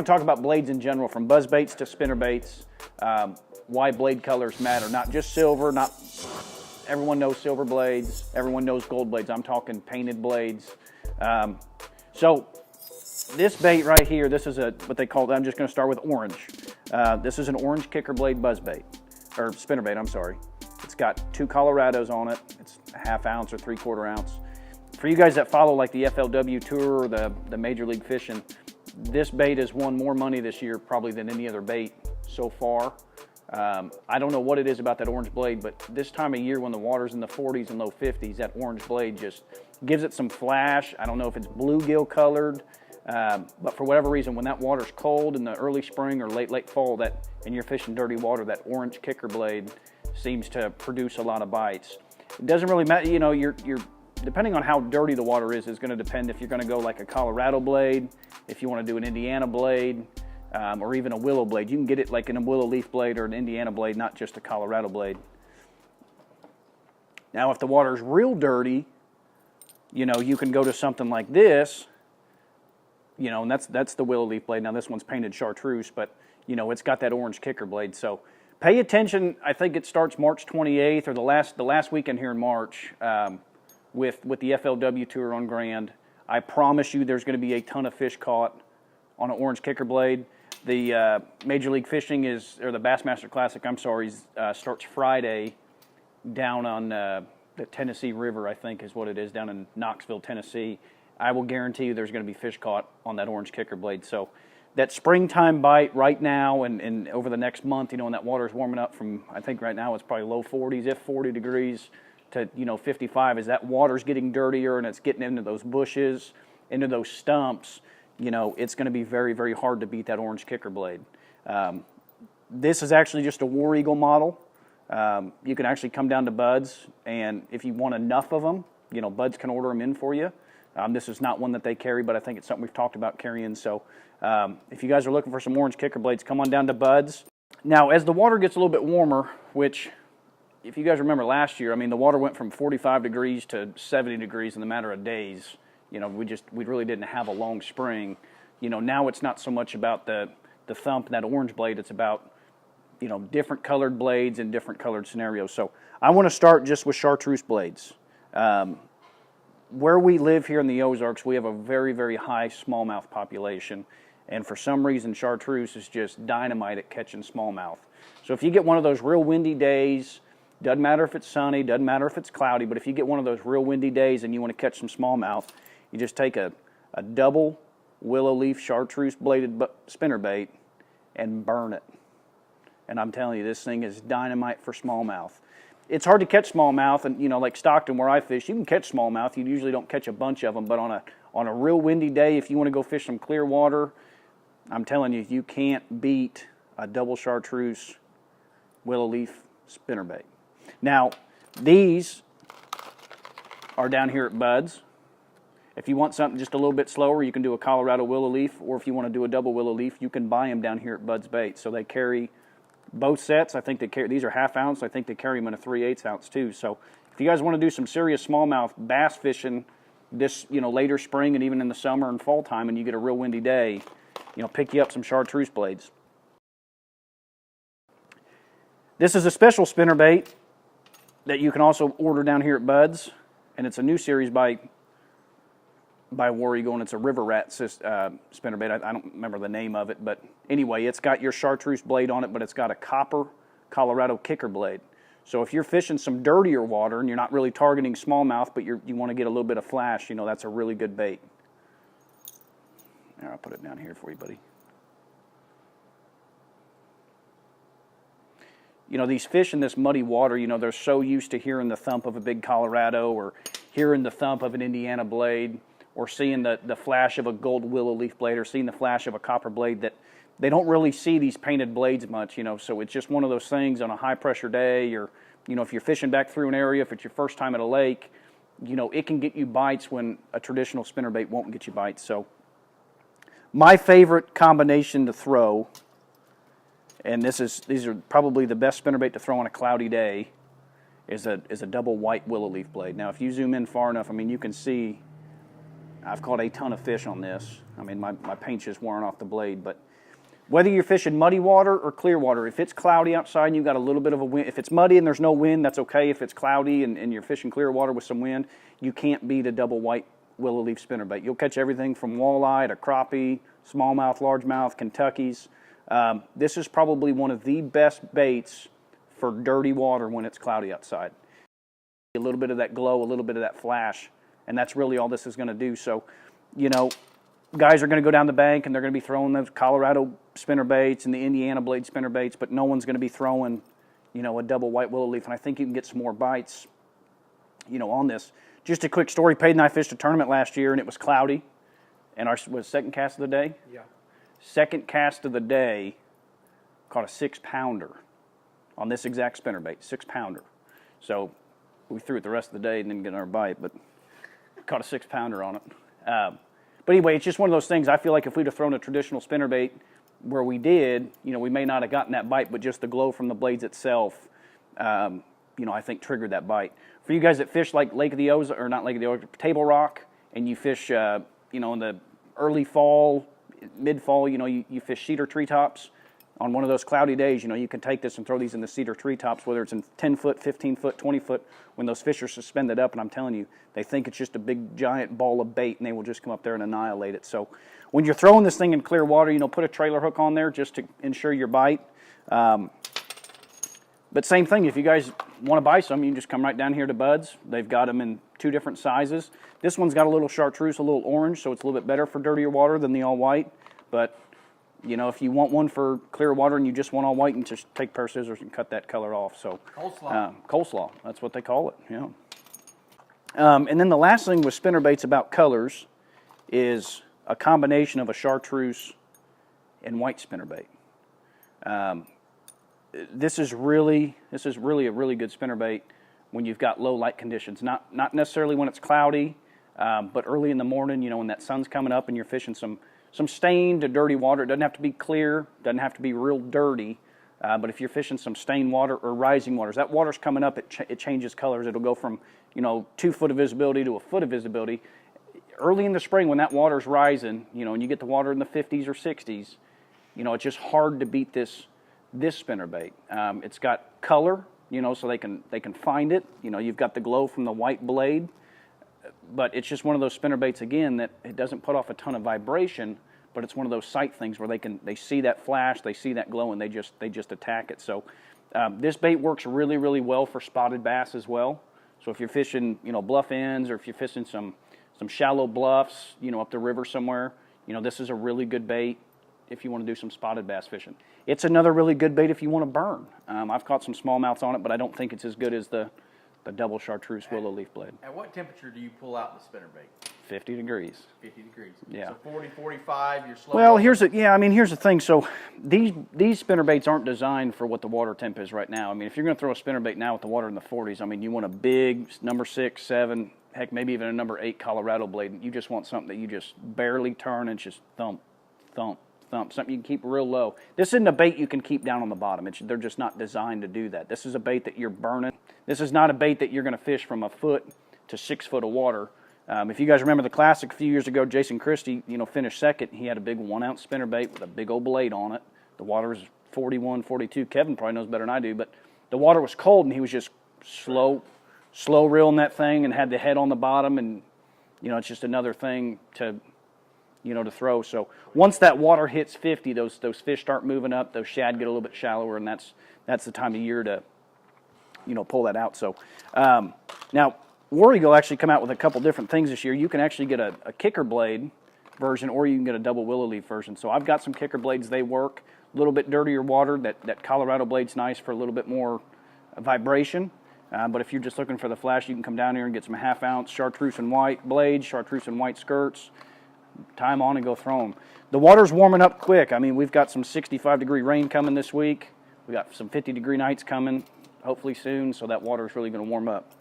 going to talk about blades in general, from buzz baits to spinner baits, why blade colors matter, not just silver, not everyone knows silver blades, everyone knows gold blades. I'm talking painted blades. So this bait right here, this is what they call, I'm just going to start with orange. This is an orange kicker blade buzz bait, or spinner bait, I'm sorry. It's got 2 Colorados on it. It's a 1/2 ounce or 3/4 ounce. For you guys that follow like the FLW Tour or the Major League Fishing, this bait has won more money this year probably than any other bait so far. I don't know what it is about that orange blade, but this time of year when the water's in the 40s and low 50s, that orange blade just gives it some flash. I don't know if it's bluegill colored, but for whatever reason, when that water's cold in the early spring or late fall, and you're fishing dirty water, that orange kicker blade seems to produce a lot of bites. It doesn't really matter, you know, you're depending on how dirty the water is going to depend if you're going to go like a Colorado blade, if you want to do an Indiana blade, or even a willow blade. You can get it like in a willow leaf blade or an Indiana blade, not just a Colorado blade. Now, if the water's real dirty, you know, you can go to something like this, you know, and that's the willow leaf blade. Now, this one's painted Chartreuse, but, you know, it's got that orange kicker blade. So pay attention. I think it starts March 28th or the last weekend here in March. With the FLW Tour on Grand. I promise you there's going to be a ton of fish caught on an orange kicker blade. The Major League Fishing or the Bassmaster Classic, I'm sorry, starts Friday down on the Tennessee River, I think is what it is, down in Knoxville, Tennessee. I will guarantee you there's going to be fish caught on that orange kicker blade. So that springtime bite right now and over the next month, you know, when that water is warming up from, I think right now it's probably low 40s, if 40 degrees, to, you know, 55, as that water's getting dirtier and it's getting into those bushes, into those stumps, you know, it's going to be very, very hard to beat that orange kicker blade. This is actually just a War Eagle model. You can actually come down to Buds, and if you want enough of them, you know, Buds can order them in for you. This is not one that they carry, but I think it's something we've talked about carrying. So if you guys are looking for some orange kicker blades, come on down to Buds. Now, as the water gets a little bit warmer, which, if you guys remember last year, I mean, the water went from 45 degrees to 70 degrees in the matter of days. You know, we really didn't have a long spring. You know, now it's not so much about the thump and that orange blade. It's about, you know, different colored blades and different colored scenarios. So I want to start just with Chartreuse blades. Where we live here in the Ozarks, we have a very, very high smallmouth population. And for some reason, Chartreuse is just dynamite at catching smallmouth. So if you get one of those real windy days, doesn't matter if it's sunny, doesn't matter if it's cloudy, but if you get one of those real windy days and you want to catch some smallmouth, you just take a double willow leaf Chartreuse bladed spinnerbait and burn it. And I'm telling you, this thing is dynamite for smallmouth. It's hard to catch smallmouth, and, you know, like Stockton where I fish, you can catch smallmouth. You usually don't catch a bunch of them, but on a real windy day, if you want to go fish some clear water, I'm telling you, you can't beat a double Chartreuse willow leaf spinnerbait. Now, these are down here at Buds. If you want something just a little bit slower, you can do a Colorado willow leaf, or if you want to do a double willow leaf, you can buy them down here at Buds Bait. So they carry both sets. I think they carry, these are 1/2 ounce. I think they carry them in a 3/8 ounce too. So if you guys want to do some serious smallmouth bass fishing this, you know, later spring and even in the summer and fall time, and you get a real windy day, you know, pick you up some Chartreuse blades. This is a special spinnerbait that you can also order down here at Buds, and it's a new series by War Eagle, and it's a river rat spinnerbait. I don't remember the name of it, but anyway, it's got your Chartreuse blade on it, but it's got a copper Colorado kicker blade. So if you're fishing some dirtier water and you're not really targeting smallmouth, but you want to get a little bit of flash, you know, that's a really good bait. There, I'll put it down here for you, buddy. You know, these fish in this muddy water, you know, they're so used to hearing the thump of a big Colorado or hearing the thump of an Indiana blade or seeing the flash of a gold willow leaf blade or seeing the flash of a copper blade that they don't really see these painted blades much, you know. So it's just one of those things on a high-pressure day, or, you know, if you're fishing back through an area, if it's your first time at a lake, you know, it can get you bites when a traditional spinnerbait won't get you bites. So my favorite combination to throw, and these are probably the best spinnerbait to throw on a cloudy day, is a double white willow leaf blade. Now, if you zoom in far enough, I mean, you can see I've caught a ton of fish on this. I mean, my paint's just worn off the blade, but Whether you're fishing muddy water or clear water, if it's cloudy outside and you've got a little bit of a wind, if it's muddy and there's no wind, that's okay. If it's cloudy and you're fishing clear water with some wind, you can't beat a double white willow leaf spinnerbait. You'll catch everything from walleye to crappie, smallmouth, largemouth, Kentuckies. This is probably one of the best baits for dirty water when it's cloudy outside. A little bit of that glow, a little bit of that flash, and that's really all this is going to do. So, you know, guys are going to go down the bank and they're going to be throwing those Colorado spinnerbaits and the Indiana blade spinnerbaits, but no one's going to be throwing, you know, a double white willow leaf. And I think you can get some more bites, you know, on this. Just a quick story. Peyton and I fished a tournament last year and it was cloudy. And our was second cast of the day? Yeah. Second cast of the day, caught a 6-pounder on this exact spinnerbait, 6-pounder. So we threw it the rest of the day and didn't get our bite, but caught a 6-pounder on it. But anyway, it's just one of those things. I feel like if we'd have thrown a traditional spinnerbait where we did, you know, we may not have gotten that bite, but just the glow from the blades itself, you know, I think triggered that bite. For you guys that fish like Lake of the Ozarks, or not Lake of the Ozarks, Table Rock, and you fish, you know, in the early fall, mid-fall, you know, you fish cedar treetops. On one of those cloudy days, you know, you can take this and throw these in the cedar treetops, whether it's in 10-foot, 15-foot, 20-foot, when those fish are suspended up, and I'm telling you, they think it's just a big, giant ball of bait, and they will just come up there and annihilate it. So when you're throwing this thing in clear water, you know, put a trailer hook on there just to ensure your bite. But same thing, if you guys want to buy some, you can just come right down here to Bud's. They've got them in 2 different sizes. This one's got a little chartreuse, a little orange, so it's a little bit better for dirtier water than the all white. But you know, if you want one for clear water and you just want all white, you can just take a pair of scissors and cut that color off. So coleslaw, that's what they call it. Yeah. And then the last thing with spinnerbaits about colors is a combination of a chartreuse and white spinnerbait. This is really a really good spinnerbait when you've got low light conditions. Not necessarily when it's cloudy, but early in the morning. You know, when that sun's coming up and you're fishing some stained to dirty water. It doesn't have to be clear, doesn't have to be real dirty, but if you're fishing some stained water or rising waters, that water's coming up, it changes colors. It'll go from, you know, 2 foot of visibility to 1 foot of visibility. Early in the spring when that water's rising, you know, and you get the water in the 50s or 60s, you know, it's just hard to beat this spinnerbait. It's got color, you know, so they can find it. You know, you've got the glow from the white blade. But it's just one of those spinnerbaits, again, that it doesn't put off a ton of vibration, but it's one of those sight things where they see that flash, they see that glow, and they just attack it. So this bait works really, really well for spotted bass as well. So if you're fishing, you know, bluff ends, or if you're fishing some shallow bluffs, you know, up the river somewhere, you know, this is a really good bait if you want to do some spotted bass fishing. It's another really good bait if you want to burn. I've caught some smallmouths on it, but I don't think it's as good as the double chartreuse willow leaf blade. At what temperature do you pull out the spinnerbait? 50 degrees. 50 degrees. Yeah. So 40, 45, you're slow. Well, here's the thing. So these spinnerbaits aren't designed for what the water temp is right now. I mean, if you're going to throw a spinnerbait now with the water in the 40s, I mean, you want a big number 6, 7, heck, maybe even a number 8 Colorado blade. You just want something that you just barely turn and just thump, thump, thump, something you can keep real low. This isn't a bait you can keep down on the bottom. They're just not designed to do that. This is a bait that you're burning. This is not a bait that you're going to fish from 1 foot to 6 foot of water. If you guys remember the Classic a few years ago, Jason Christie, you know, finished second. He had a big 1-ounce spinnerbait with a big old blade on it. The water was 41, 42. Kevin probably knows better than I do, but the water was cold and he was just slow reeling that thing and had the head on the bottom, and you know, it's just another thing to, you know, to throw. So once that water hits 50, those fish start moving up, those shad get a little bit shallower, and that's the time of year to, you know, pull that out. So now War Eagle actually come out with a couple different things this year. You can actually get a kicker blade version, or you can get a double willow leaf version. So I've got some kicker blades. They work a little bit dirtier water. That Colorado blade's nice for a little bit more vibration. But if you're just looking for the flash, you can come down here and get some 1/2 ounce chartreuse and white blades, chartreuse and white skirts, tie them on and go throw them. The water's warming up quick. I mean, we've got some 65-degree rain coming this week. We got some 50-degree nights coming, hopefully soon, so that water is really going to warm up.